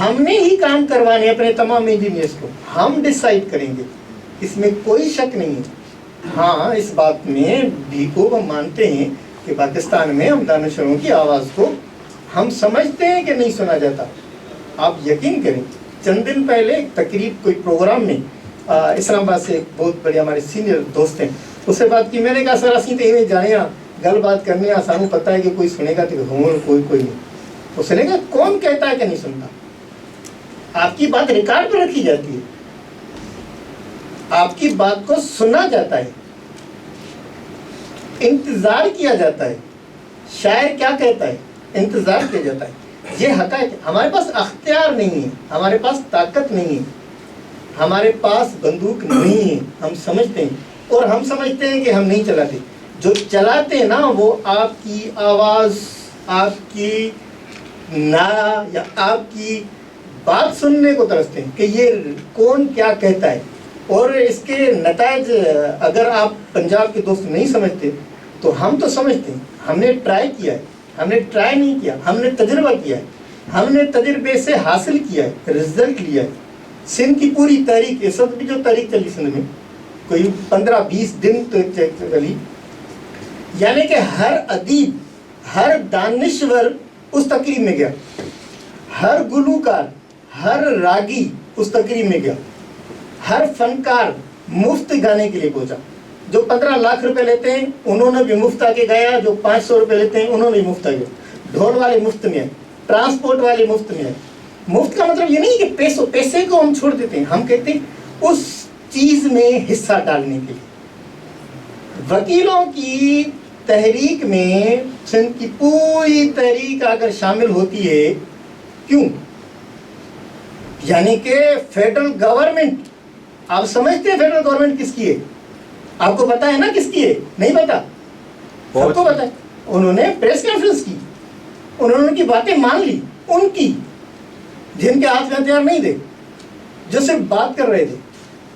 ہم نے ہی کام کروانے اپنے تمام انجینئرس کو, ہم ڈیسائیڈ کریں گے, اس میں کوئی شک نہیں ہے. ہاں اس بات میں بھی کو ہم مانتے ہیں کہ پاکستان میں ہم دانشوروں کی آواز کو ہم سمجھتے ہیں کہ نہیں سنا جاتا. آپ یقین کریں, چند دن پہلے ایک تقریب کوئی پروگرام میں اسلام آباد سے ایک بہت بڑے ہمارے سینئر دوست ہیں, اس سے بات کی. میں نے کہا سر اسی تو ایویں جانے گل بات کرنے سانو پتہ ہے کہ کوئی سنے گا تو کوئی نہیں. اس نے کہا کون کہتا ہے کہ نہیں سنتا, آپ کی بات ریکارڈ پر رکھی جاتی ہے, آپ کی بات کو سنا جاتا ہے, انتظار کیا جاتا ہے. شاعر کیا کہتا ہے, انتظار کیا جاتا ہے. یہ حقائق. ہمارے پاس اختیار نہیں ہے, ہمارے پاس طاقت نہیں ہے, ہمارے پاس بندوق نہیں ہے. ہم سمجھتے ہیں, اور ہم سمجھتے ہیں کہ ہم نہیں چلاتے. جو چلاتے ہیں نا وہ آپ کی آواز, آپ کی نعرہ یا آپ کی بات سننے کو ترستے ہیں کہ یہ کون کیا کہتا ہے. اور اس کے نتائج اگر آپ پنجاب کے دوست نہیں سمجھتے تو ہم تو سمجھتے ہیں. ہم نے ٹرائی کیا ہے, ہم نے ٹرائی نہیں کیا, ہم نے تجربہ کیا ہے, ہم نے تجربے سے حاصل کیا ہے, رزلٹ لیا ہے. سندھ کی پوری تاریخ, اس وقت بھی جو تاریخ چلی سندھ میں کوئی 15-20 دن چلی, یعنی کہ ہر ادیب, ہر دانشور اس تقریب میں گیا, ہر گلوکار, ہر راگی اس تقریب میں گیا, ہر فنکار مفت گانے کے لیے پہنچا. جو 15 لاکھ روپے لیتے ہیں انہوں نے بھی مفت آ کے گایا, جو 500 روپے لیتے ہیں انہوں نے بھی مفت آ گیا. ڈھول والے مفت میں آئے, ٹرانسپورٹ والے مفت میں آئے. مفت کا مطلب یہ نہیں کہ پیسے کو ہم چھوڑ دیتے ہیں, ہم کہتے ہیں اس چیز میں حصہ ڈالنے کے لیے. وکیلوں کی تحریک میں سندھ کی پوری تحریک اگر شامل ہوتی ہے, کیوں؟ یعنی کہ فیڈرل گورنمنٹ, آپ سمجھتے ہیں فیڈرل گورنمنٹ کس کی ہے؟ آپ کو پتا ہے نا کس کی ہے؟ نہیں پتا؟ سب کو پتا ہے. انہوں نے پریس کانفرنس کی, انہوں نے کی باتیں مان لی, ان کی جن کے ہاتھ میں ہتھیار نہیں تھے, جو صرف بات کر رہے تھے.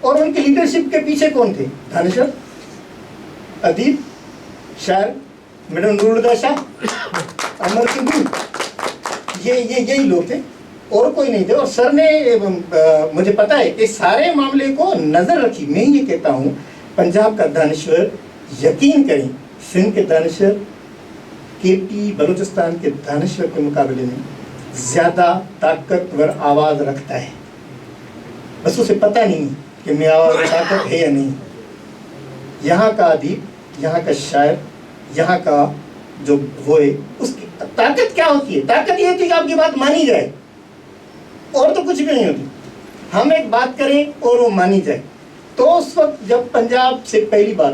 اور ان کی لیڈرشپ کے پیچھے کون تھے؟ دانشور, ادیب, شاعر, میڈم نورالہدیٰ شاہ, امر سنگھ, یہی لوگ تھے, اور کوئی نہیں تھے. اور سر نے مجھے پتا ہے کہ سارے معاملے کو نظر رکھی. میں یہ کہتا ہوں پنجاب کا دانشور, یقین کریں سندھ کے دانشور KT بلوچستان کے دانشور کے مقابلے میں زیادہ طاقتور آواز رکھتا ہے. بس اسے پتہ نہیں کہ میری آواز میں طاقت ہے یا نہیں. یہاں کا ادیب, یہاں کا شاعر, یہاں کا جو وہ ہے, اس کی طاقت کیا ہوتی ہے؟ طاقت یہ ہوتی ہے کہ آپ کی بات مانی جائے, اور تو کچھ بھی نہیں ہوتی. ہم ایک بات کریں اور وہ مانی جائے. تو اس وقت جب پنجاب سے پہلی بار,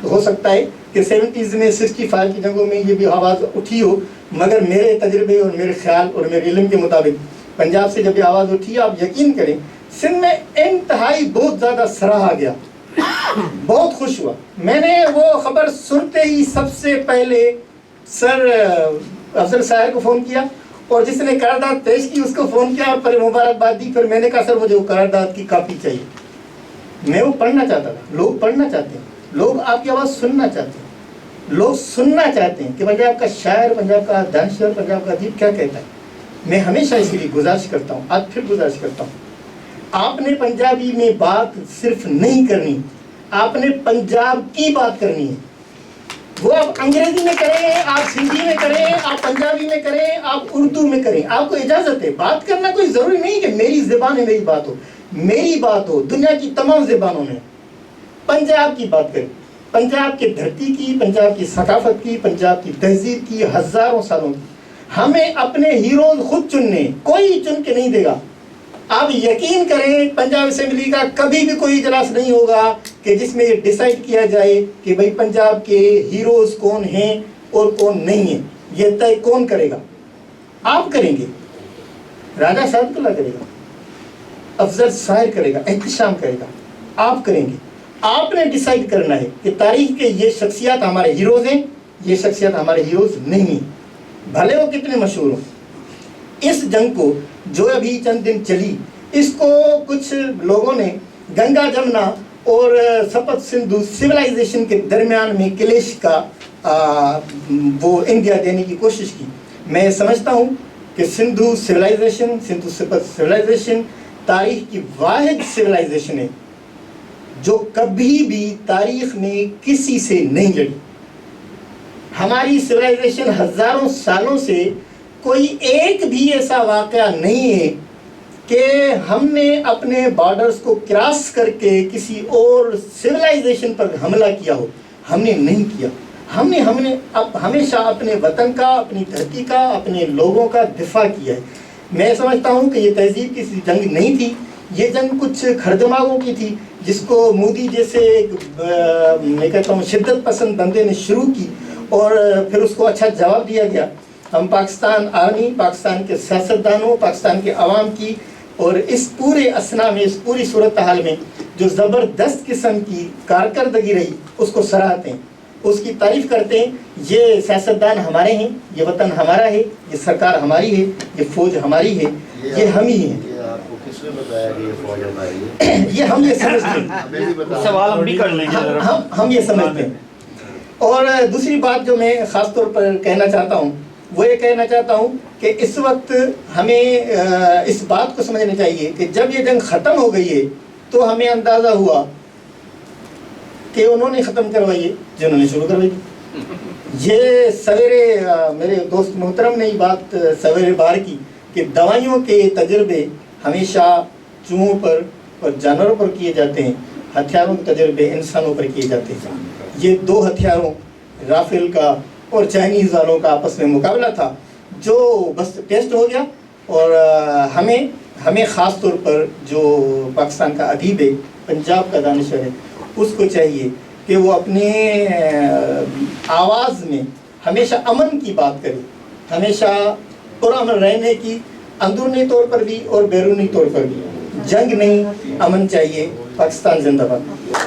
ہو سکتا ہے کہ 70s میں 65 کی جنگوں میں یہ بھی آواز اٹھی ہو, مگر میرے تجربے اور میرے خیال اور میرے علم کے مطابق پنجاب سے جب یہ آواز اٹھی, آپ یقین کریں سندھ میں انتہائی بہت زیادہ سراہا گیا, بہت خوش ہوا. میں نے وہ خبر سنتے ہی سب سے پہلے سر افضل صاحب کو فون کیا, اور جس نے قرارداد پیش کی اس کو فون کیا اور پھر مبارکباد دی. پھر میں نے کہا سر مجھے وہ قرارداد کی کاپی چاہیے, میں وہ پڑھنا چاہتا تھا. لوگ پڑھنا چاہتے ہیں, لوگ آپ کی آواز سننا چاہتے ہیں, لوگ سننا چاہتے ہیں کہ پنجاب کا شاعر, پنجاب کا دانشور, پنجاب کا ادیب کیا کہتا ہے. میں ہمیشہ اس کے لیے گزارش کرتا ہوں, آج پھر گزارش کرتا ہوں, آپ نے پنجابی میں بات صرف نہیں کرنی, آپ نے پنجاب کی بات کرنی ہے. وہ آپ انگریزی میں کریں, آپ سندھی میں کریں, آپ پنجابی میں کریں, آپ اردو میں کریں, آپ کو اجازت ہے. بات کرنا کوئی ضروری نہیں کہ میری زبان ہے میری بات ہو, میری بات ہو, دنیا کی تمام زبانوں میں. پنجاب کی بات کریں, پنجاب کی دھرتی کی, پنجاب کی ثقافت کی, پنجاب کی تہذیب کی, ہزاروں سالوں کی. ہمیں اپنے ہیروز خود چننے, کوئی چن کے نہیں دے گا. آپ یقین کریں پنجاب اسمبلی کا کبھی بھی کوئی اجلاس نہیں ہوگا کہ جس میں یہ ڈیسائیڈ کیا جائے کہ بھئی پنجاب کے ہیروز کون ہیں اور کون نہیں ہیں. یہ طے کون کرے گا؟ آپ کریں گے, راجہ صاحب اللہ کرے گا, افضل شاعر کرے گا, احتشام کرے گا, آپ کریں گے. آپ نے ڈیسائیڈ کرنا ہے کہ تاریخ کے یہ شخصیات ہمارے ہیروز ہیں, یہ شخصیات ہمارے ہیروز نہیں ہیں, بھلے وہ کتنے مشہور ہوں. اس جنگ کو جو ابھی چند دن چلی, اس کو کچھ لوگوں نے گنگا جمنا اور سپت سندھو سویلائزیشن کے درمیان میں کلیش کا وہ انڈیا دینے کی کوشش کی. میں سمجھتا ہوں کہ سندھو سویلائزیشن تاریخ کی واحد سویلائزیشن ہے جو کبھی بھی تاریخ میں کسی سے نہیں لڑی. ہماری سویلائزیشن ہزاروں سالوں سے کوئی ایک بھی ایسا واقعہ نہیں ہے کہ ہم نے اپنے بارڈرز کو کراس کر کے کسی اور سویلائزیشن پر حملہ کیا ہو. ہم نے نہیں کیا. ہم نے ہمیشہ اپنے وطن کا، اپنی دھرتی کا، اپنے لوگوں کا دفاع کیا ہے. میں سمجھتا ہوں کہ یہ تہذیب کی جنگ نہیں تھی، یہ جنگ کچھ کھردماغوں کی تھی جس کو مودی جیسے میں کہتا ہوں شدت پسند بندے نے شروع کی اور پھر اس کو اچھا جواب دیا گیا. ہم پاکستان آرمی، پاکستان کے سیاستدانوں، پاکستان کے عوام کی اور اس پورے اسنا میں، اس پوری صورتحال میں جو زبردست قسم کی کارکردگی رہی اس کو سراہتے ہیں، اس کی تعریف کرتے ہیں. یہ سیاستدان ہمارے ہیں، یہ وطن ہمارا ہے، یہ سرکار ہماری ہے، یہ فوج ہماری ہے، یہ ہم ہی ہیں. یہ ہم یہ سمجھتے ہیں، سوال ہم بھی کر لیں گے. ہم یہ سمجھتے ہیں. اور دوسری بات جو میں خاص طور پر کہنا چاہتا ہوں وہ یہ کہنا چاہتا ہوں کہ اس وقت ہمیں اس بات کو سمجھنا چاہیے کہ جب یہ جنگ ختم ہو گئی ہے تو ہمیں اندازہ ہوا کہ انہوں نے ختم کروائی ہے جنہوں نے شروع کروائی. یہ سویرے میرے دوست محترم نے یہ بات سویرے باہر کی کہ دوائیوں کے تجربے ہمیشہ چوہوں پر اور جانوروں پر کیے جاتے ہیں، ہتھیاروں کے تجربے انسانوں پر کیے جاتے ہیں. یہ دو ہتھیاروں رافیل کا اور چائنیز والوں کا آپس میں مقابلہ تھا جو بس ٹیسٹ ہو گیا. اور ہمیں خاص طور پر جو پاکستان کا ادیب ہے، پنجاب کا دانشور ہے، اس کو چاہیے کہ وہ اپنے آواز میں ہمیشہ امن کی بات کرے، ہمیشہ پرامن رہنے کی، اندرونی طور پر بھی اور بیرونی طور پر بھی. جنگ نہیں، امن چاہیے. پاکستان زندہ باد.